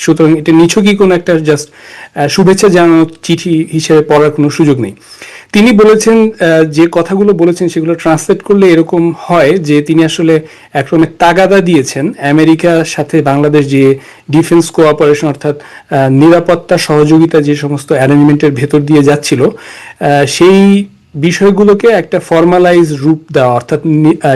সুতরাং এটা নিছকই কোনো একটা জাস্ট শুভেচ্ছা জানানোর চিঠি হিসেবে পড়ার কোনো সুযোগ নেই। তিনি বলেছেন, যে কথাগুলো বলেছেন সেগুলো ট্রান্সলেট করলে এরকম হয় যে তিনি আসলে একরকমের তাগাদা দিয়েছেন আমেরিকার সাথে বাংলাদেশ যে ডিফেন্স কোঅপারেশন অর্থাৎ নিরাপত্তা সহযোগিতা যে সমস্ত অ্যারেঞ্জমেন্টের ভেতর দিয়ে যাচ্ছিল সেই বিষয়গুলোকে একটা ফর্মালাইজ রূপ দেওয়া, অর্থাৎ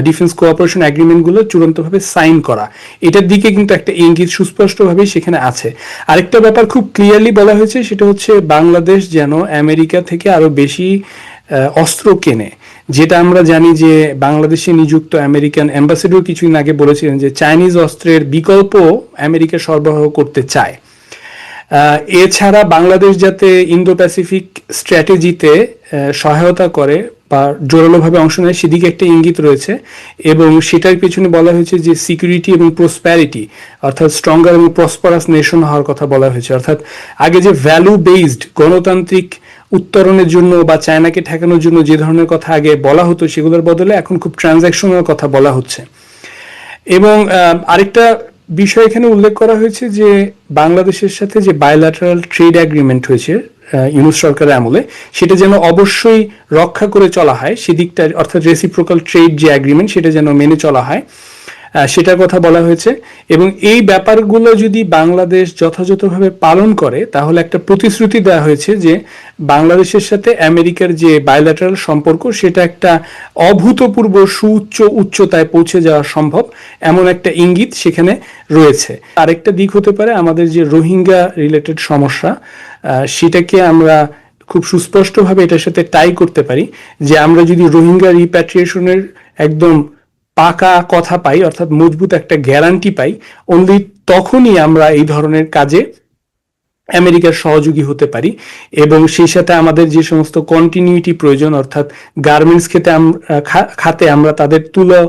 ডিফেন্স কোঅপারেশন এগ্রিমেন্টগুলো চূড়ান্তভাবে সাইন করা, এটার দিকে কিন্তু একটা ইঙ্গিত সুস্পষ্টভাবেই সেখানে আছে। আরেকটা ব্যাপার খুব ক্লিয়ারলি বলা হয়েছে, সেটা হচ্ছে বাংলাদেশ যেন আমেরিকা থেকে আরো বেশি অস্ত্র কেনে। যেটা আমরা জানি যে বাংলাদেশে নিযুক্ত আমেরিকান অ্যাম্বাসেডর কিছুদিন আগে বলেছিলেন যে চাইনিজ অস্ত্রের বিকল্প আমেরিকা সরবরাহ করতে চায়। এছাড়া বাংলাদেশ যাতে ইন্দো প্যাসিফিক স্ট্র্যাটেজিতে সহায়তা করে বা জোরালোভাবে অংশ নেয় সেদিকে একটা ইঙ্গিত রয়েছে, এবং সেটার পেছনে বলা হয়েছে যে সিকিউরিটি এবং প্রসপ্যারিটি অর্থাৎ স্ট্রঙ্গার এবং প্রসপারাস নেশন হওয়ার কথা বলা হয়েছে। অর্থাৎ আগে যে ভ্যালু বেসড গণতান্ত্রিক উত্তরণের জন্য বা চায়নাকে ঠেকানোর জন্য যে ধরনের কথা আগে বলা হতো সেগুলোর বদলে এখন খুব ট্রানজ্যাকশনাল কথা বলা হচ্ছে। এবং আরেকটা বিষয় এখানে উল্লেখ করা হয়েছে যে বাংলাদেশের সাথে যে বায়োল্যাটারাল ট্রেড এগ্রিমেন্ট হয়েছে ইউনূস সরকারের আমলে, সেটা যেন অবশ্যই রক্ষা করে চলা হয় সেদিকটা, অর্থাৎ রেসিপ্রোকাল ট্রেড যে এগ্রিমেন্ট সেটা যেন মেনে চলা হয় সেটার কথা বলা হয়েছে। এবং এই ব্যাপারগুলো যদি বাংলাদেশ যথাযথভাবে পালন করে তাহলে একটা প্রতিশ্রুতি দেওয়া হয়েছে যে বাংলাদেশের সাথে আমেরিকার যে বায়োল্যাটারাল সম্পর্ক সেটা একটা অভূতপূর্ব সুউচ্চ উচ্চতায় পৌঁছে যাওয়া সম্ভব, এমন একটা ইঙ্গিত সেখানে রয়েছে। আরেকটা দিক হতে পারে আমাদের যে রোহিঙ্গা রিলেটেড সমস্যা, সেটাকে আমরা খুব সুস্পষ্টভাবে এটার সাথে টাই করতে পারি যে আমরা যদি রোহিঙ্গা রিপ্যাট্রিয়েশনের একদম পাকা কথা পাই, অর্থাৎ মজবুত একটা গ্যারান্টি পাই, অনলি তখনই আমরা এই ধরনের কাজে আমেরিকার সহযোগী হতে পারি। এবং সেই সাথে আমাদের যে সমস্ত কন্টিনিউটি প্রয়োজন, অর্থাৎ গার্মেন্টস খাতে আমরা তাদের তুলো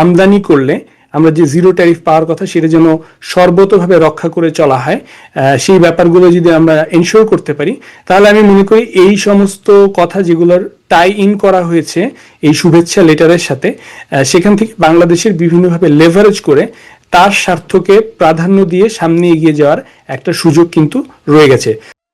আমদানি করলে আমরা যে জিরো ট্যারিফ পাওয়ার কথা সেটা যেন সর্বতভাবে রক্ষা করে চলা হয়, সেই ব্যাপারগুলো যদি আমরা এনশিওর করতে পারি তাহলে আমি মনে করি এই সমস্ত কথা যেগুলোর টাই ইন করা হয়েছে এই শুভেচ্ছা লেটারের সাথে, সেখান থেকে বাংলাদেশের বিভিন্নভাবে লেভারেজ করে তার স্বার্থকে প্রাধান্য দিয়ে সামনে এগিয়ে যাওয়ার একটা সুযোগ কিন্তু রয়ে গেছে।